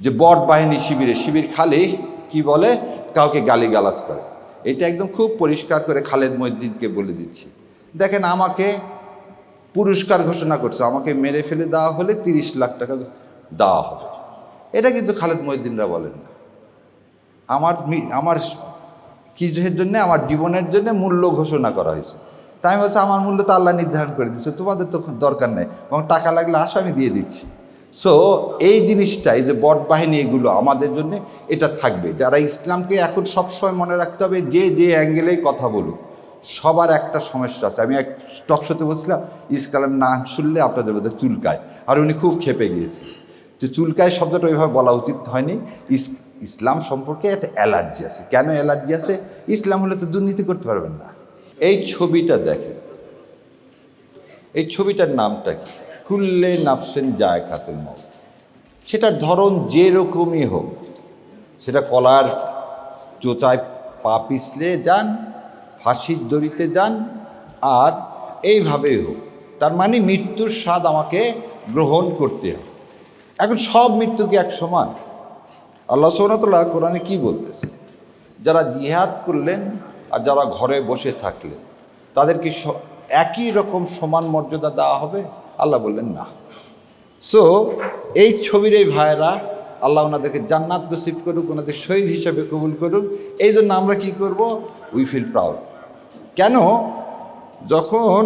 যে বট বাহিনী শিবির খালি কি বলে, কাউকে গালিগালাজ করে। এটা একদম খুব পরিষ্কার করে খালেদ মহিউদ্দিনকে বলে দিচ্ছি। দেখেন, আমাকে পুরস্কার ঘোষণা করছে, আমাকে মেরে ফেলে দেওয়া হলে 30 লাখ টাকা দেওয়া হবে। এটা কিন্তু খালেদ মহিউদ্দিনরা বলেন না। আমার কিসের জন্য, আমার জীবনের জন্য মূল্য ঘোষণা করা হয়েছে। তাই আমি বলছি, আমার মূল্য তো আল্লাহ নির্ধারণ করে দিচ্ছে, তোমাদের তো দরকার নেই, এবং টাকা লাগলে আসো, আমি দিয়ে দিচ্ছি। সো এই জিনিসটা, এই যে বট বাহিনী, এগুলো আমাদের জন্য এটা থাকবে। যারা ইসলামকে এখন সবসময় মনে রাখতে হবে, যে অ্যাঙ্গেলেই কথা বলুক, সবার একটা সমস্যা আছে। আমি এক টকশোতে বলছিলাম, ইসলামের নাম শুনলে আপনাদের মধ্যে চুলকায়, আর উনি খুব ক্ষেপে গিয়েছে যে চুলকায় শব্দটা ওইভাবে বলা উচিত হয়নি। ইসলাম সম্পর্কে একটা অ্যালার্জি আছে। কেন অ্যালার্জি আছে? ইসলাম হলে তো দুর্নীতি করতে পারবেন না। এই ছবিটা দেখেন, এই ছবিটার নামটা কি? কুল্লে নাফসেন যায়কাতুল মউত। সেটার ধরন যেরকমই হোক, সেটা কলার চোচায় পা পিছলে যান, ফাঁসির দড়িতে যান, আর এইভাবেই হোক, তার মানে মৃত্যুর স্বাদ আমাকে গ্রহণ করতে হবে। এখন সব মৃত্যু কি এক সমান? আল্লাহ সুবহানাহু ওয়া তাআলা কোরআনে কি বলতেছে? যারা জিহাদ করলেন আর যারা ঘরে বসে থাকলেন, তাদেরকে একই রকম সমান মর্যাদা দেওয়া হবে? আল্লাহ বললেন না। সো এই ছবির এই ভাইয়েরা, আল্লাহ ওনাদেরকে জান্নাত নসিব করুক, ওনাদের শহীদ হিসাবে কবুল করুক। এই জন্য আমরা কি করব? We feel proud. কেন? যখন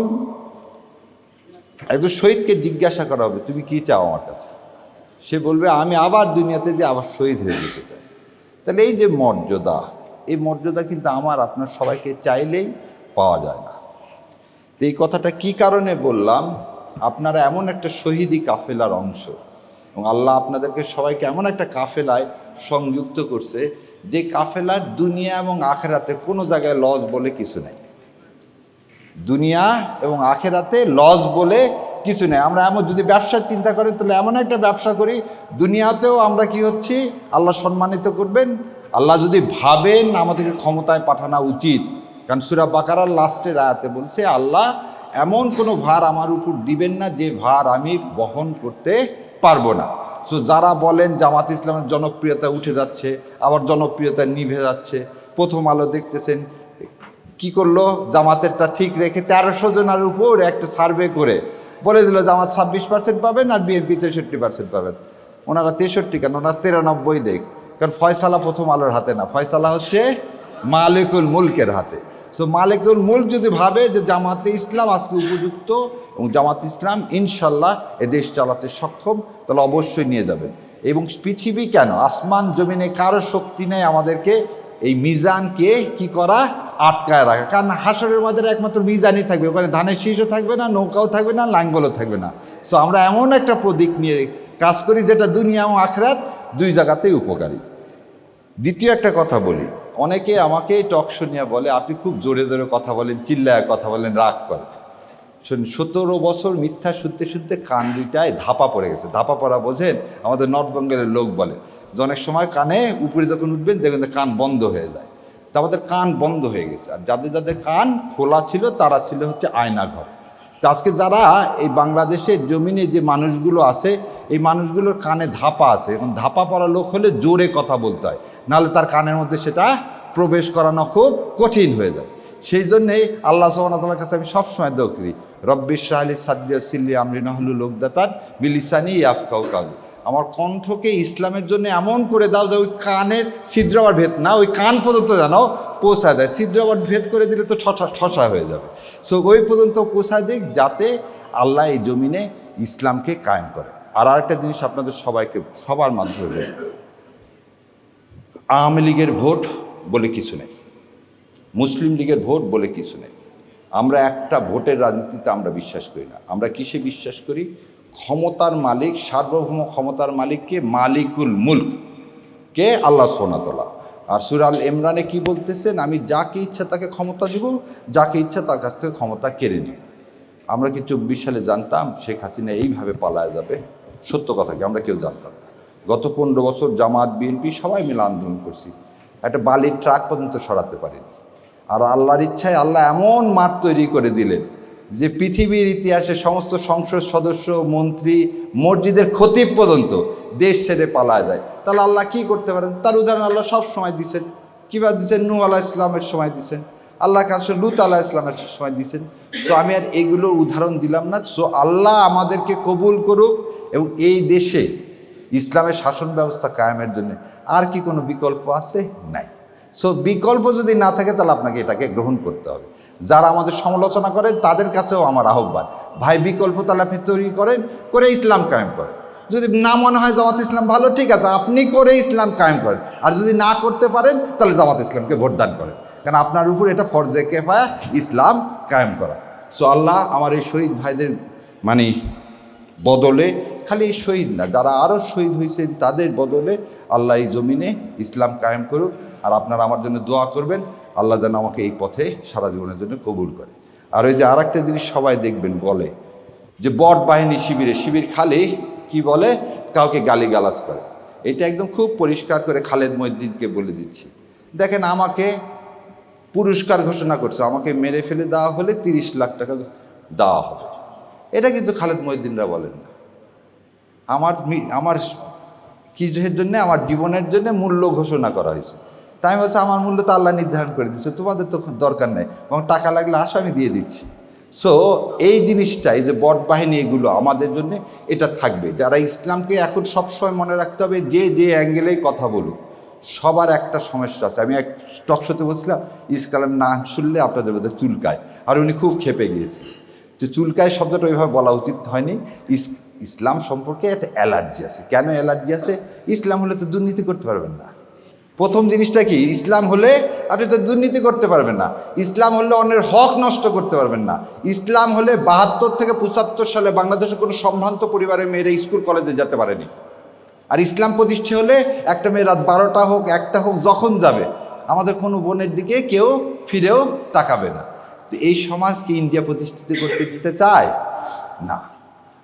একজন শহীদকে জিজ্ঞাসা করা হবে, তুমি কি চাও আমার কাছে, সে বলবে আমি আবার দুনিয়াতে যে আবার শহীদ হয়ে যেতে চাই। তাহলে এই যে মর্যাদা, এই মর্যাদা কিন্তু আমার আপনার সবাইকে চাইলেই পাওয়া যায় না। তো এই কথাটা কি কারণে বললাম? আপনারা এমন একটা শহীদি কাফেলার অংশ, এবং আল্লাহ আপনাদেরকে সবাইকে এমন একটা কাফেলায় সংযুক্ত করছে, যে কাফেলার দুনিয়া এবং আখেরাতে কোনো জায়গায় লস বলে কিছু নেই। দুনিয়া এবং আখেরাতে লস বলে কিছু নেই। আমরা এমন যদি ব্যবসার চিন্তা করি, তাহলে এমন একটা ব্যবসা করি, দুনিয়াতেও আমরা কি হচ্ছি, আল্লাহ সম্মানিত করবেন। আল্লাহ যদি ভাবেন আমাদেরকে ক্ষমতায় পাঠানো উচিত, কারণ সূরা বাকারার লাস্টের আয়াতে বলছে, আল্লাহ এমন কোনো ভার আমার উপর দিবেন না যে ভার আমি বহন করতে পারবো না। সো যারা বলেন জামাত ইসলামের জনপ্রিয়তা উঠে যাচ্ছে, আবার জনপ্রিয়তা নিভে যাচ্ছে, প্রথম আলো দেখতেছেন কি করলো, জামাতেরটা ঠিক রেখে 1300 জনের উপর একটা সার্ভে করে বলে দিল জামাত 26% পাবেন আর বিএনপি 63% পাবেন। ওনারা 63 কেন, ওনারা 93 দেখ। কারণ ফয়সালা প্রথম আলোর হাতে না, ফয়সালা হচ্ছে মালিকুল মুলকের হাতে। সো মালিকুল মুলক যদি ভাবে যে জামাতে ইসলাম আজকে উপযুক্ত এবং জামাত ইসলাম ইনশাল্লাহ এ দেশ চালাতে সক্ষম, তাহলে অবশ্যই নিয়ে যাবেন। এবং পৃথিবী কেন, আসমান জমিনে কারো শক্তি নেই আমাদেরকে এই মিজানকে কি করা, আটকায় রাখা। কারণ হাসরের মধ্যে একমাত্র মিজানই থাকবে, ওখানে ধানের শীষও থাকবে না, নৌকাও থাকবে না, লাঙ্গলও থাকবে না। সো আমরা এমন একটা প্রতীক নিয়ে কাজ করি যেটা দুনিয়া এবং আখিরাত দুই জায়গাতেই উপকারী। দ্বিতীয় একটা কথা বলি, অনেকে আমাকে টক শুনিয়া বলে আপনি খুব জোরে জোরে কথা বলেন, চিল্লায় কথা বলেন, রাগ করেন। 17 বছর মিথ্যা শুনতে শুনতে কান দুইটায় ধাপা পড়ে গেছে। ধাপা পড়া বোঝেন? আমাদের নর্থ বেঙ্গলের লোক বলে যে অনেক সময় কানে উপরে যখন উঠবেন দেখবেন কান বন্ধ হয়ে যায়। তা আমাদের কান বন্ধ হয়ে গেছে, আর যাদের যাদের কান খোলা ছিল তারা ছিল হচ্ছে আয়না ঘর। তো আজকে যারা এই বাংলাদেশের জমিনে যে মানুষগুলো আছে, এই মানুষগুলোর কানে ধাপা আছে। এখন ধাপা পড়া লোক হলে জোরে কথা বলতে হয়, নাহলে তার কানের মধ্যে সেটা প্রবেশ করানো খুব কঠিন হয়ে যায়। সেই জন্যেই আল্লাহ সুবহানাহু ওয়া তাআলার কাছে আমি সবসময় দোয়া করি, রব্বি ইশরাহ লি সাদরি ওয়াসসির আমরি ওয়াহলুল উকদাতান মিন লিসানি ইয়াফকাহু কাওলি। আমার কণ্ঠকে ইসলামের জন্য এমন করে দাও যে ওই কানের ছিদ্র আবার ভেদ না, ওই কান পর্যন্ত যেন পৌঁছায় দেয়। ছিদ্র আবার ভেদ করে দিলে তো ঠসা হয়ে যাবে। সো ওই পর্যন্ত পৌঁছায় দিক, যাতে আল্লাহ এই জমিনে ইসলামকে কায়েম করে। আর আরেকটা জিনিস আপনাদের সবাইকে সবার মাধ্যমে, আওয়ামী লীগের ভোট বলে কিছু নেই, মুসলিম লীগের ভোট বলে কিছু নেই। আমরা একটা ভোটের রাজনীতিতে আমরা বিশ্বাস করি না। আমরা কিসে বিশ্বাস করি? ক্ষমতার মালিক, সার্বভৌম ক্ষমতার মালিককে মালিকুল মুলক কে আল্লাহ সুবহানাহু ওয়া তাআলা। আর সূরা আল ইমরানে কি বলতেছেন? আমি যাকে ইচ্ছা তাকে ক্ষমতা দিব, যাকে ইচ্ছা তার কাছ থেকে ক্ষমতা কেড়ে নিব। আমরা কি 24 সালে জানতাম শেখ হাসিনা এইভাবে পালায় যাবে? সত্য কথা কি, আমরা কেউ জানতাম না। গত 15 বছর জামাত বিএনপি সবাই মিলে আন্দোলন করছি, একটা বালির ট্রাক পর্যন্ত সরাতে পারিনি। আর আল্লাহর ইচ্ছায় আল্লাহ এমন মাঠ তৈরি করে দিলেন যে পৃথিবীর ইতিহাসে সমস্ত সংসদ সদস্য, মন্ত্রী, মসজিদের খতিব পর্যন্ত দেশ ছেড়ে পালায় যায়, তাহলে আল্লাহ কি করতে পারেন? তার উদাহরণ আল্লাহ সব সময় দিচ্ছেন। কীভাবে দিচ্ছেন? নূহ আলাইহিস সালামের সময় দিচ্ছেন, আল্লাহ কাছে লুত আলাইহিস সালামের সময় দিচ্ছেন। সো আমি আর এগুলো উদাহরণ দিলাম না। সো আল্লাহ আমাদেরকে কবুল করুক এবং এই দেশে ইসলামের শাসন ব্যবস্থা কায়েমের জন্য আর কি কোনো বিকল্প আছে? নাই। সো বিকল্প যদি না থাকে তাহলে আপনাকে এটাকে গ্রহণ করতে হবে। যারা আমাদের সমালোচনা করেন তাদের কাছেও আমার আহ্বান, ভাই বিকল্প তাহলে আপনি তৈরি করেন, করে ইসলাম কায়েম করেন। যদি না মনে হয় জামাত ইসলাম ভালো, ঠিক আছে, আপনি করে ইসলাম কায়েম করেন। আর যদি না করতে পারেন তাহলে জামাত ইসলামকে ভোটদান করেন, কারণ আপনার উপর এটা ফরজে কিফায়া ইসলাম কায়েম করা। সো আল্লাহ আমার এই শহীদ ভাইদের মানে বদলে, খালি এই শহীদ না, যারা আরও শহীদ হয়েছেন তাদের বদলে আল্লাহ এই জমিনে ইসলাম কায়েম করুক। আর আপনারা আমার জন্য দোয়া করবেন, আল্লাহ যেন আমাকে এই পথে সারা জীবনের জন্য কবুল করে। আর ওই যে আর একটা জিনিস সবাই দেখবেন বলে যে বট বাহিনী শিবির খালি কি বলে, কাউকে গালিগালাজ করে। এটা একদম খুব পরিষ্কার করে খালেদ মহিউদ্দিনকে বলে দিচ্ছি। দেখেন, আমাকে পুরস্কার ঘোষণা করছে, আমাকে মেরে ফেলে দেওয়া হলে 30 লাখ টাকা দেওয়া হবে। এটা কিন্তু খালেদ মহিউদ্দিনরা বলেন না। আমার কিছুর জন্যে, আমার জীবনের জন্য মূল্য ঘোষণা করা হয়েছে। তাই আমি বলছি আমার মূল্য তো আল্লাহ নির্ধারণ করে দিচ্ছে, তোমাদের তো দরকার নেই, এবং টাকা লাগলে আসো আমি দিয়ে দিচ্ছি। সো এই জিনিসটা, এই যে বট বাহিনী, এগুলো আমাদের জন্য এটা থাকবে। যারা ইসলামকে এখন সবসময় মনে রাখতে হবে, যে অ্যাঙ্গেলেই কথা বলুক, সবার একটা সমস্যা আছে। আমি এক টক শোতে বলছিলাম, ইসলামের নাম শুনলে আপনাদের মধ্যে চুলকায়, আর উনি খুব ক্ষেপে গিয়েছেন যে চুলকায় শব্দটা ওইভাবে বলা উচিত হয়নি। ইসলাম সম্পর্কে একটা অ্যালার্জি আছে। কেন অ্যালার্জি আছে? ইসলাম হলে তো দুর্নীতি করতে পারবেন না। প্রথম জিনিসটা কি? ইসলাম হলে আপনি তো দুর্নীতি করতে পারবেন না। ইসলাম হলে অন্যের হক নষ্ট করতে পারবেন না। ইসলাম হলে 72 থেকে 75 সালে বাংলাদেশের কোনো সম্ভ্রান্ত পরিবারের মেয়েরা স্কুল কলেজে যেতে পারেনি। আর ইসলাম প্রতিষ্ঠা হলে একটা মেয়ে রাত 12টা হোক, 1টা হোক, যখন যাবে, আমাদের কোনো বোনের দিকে কেউ ফিরেও তাকাবে না। তো এই সমাজকে ইন্ডিয়া প্রতিষ্ঠিত করতে দিতে চায় না।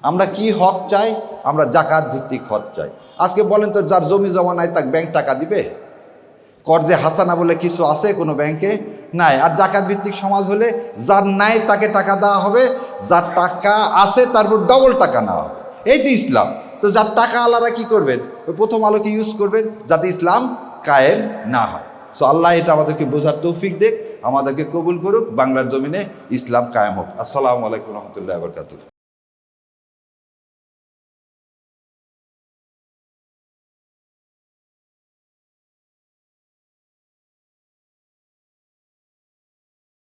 আমরা কি হক চাই? আমরা জাকাত ভিত্তিক হক চাই। আজকে বলেন তো, যার জমি জমা নাই তাকে ব্যাংক টাকা দিবে? কর্জে হাসানা বলে কিছু আছে কোনো ব্যাংকে? নাই। আর জাকাত ভিত্তিক সমাজ হলে যার নাই তাকে টাকা দেওয়া হবে, যার টাকা আছে তারপর ডবল টাকা নেওয়া হবে। এই তো ইসলাম। তো যার টাকা আলাদা কি করবেন? ওই প্রথম আলোকে ইউজ করবেন যাতে ইসলাম কায়েম না হয়। সো আল্লাহ এটা আমাদেরকে বোঝার তৌফিক দেখ, আমাদেরকে কবুল করুক, বাংলার জমিনে ইসলাম কায়েম হোক। আসসালামু আলাইকুম রহমতুল্লাহ বরকাতুহ।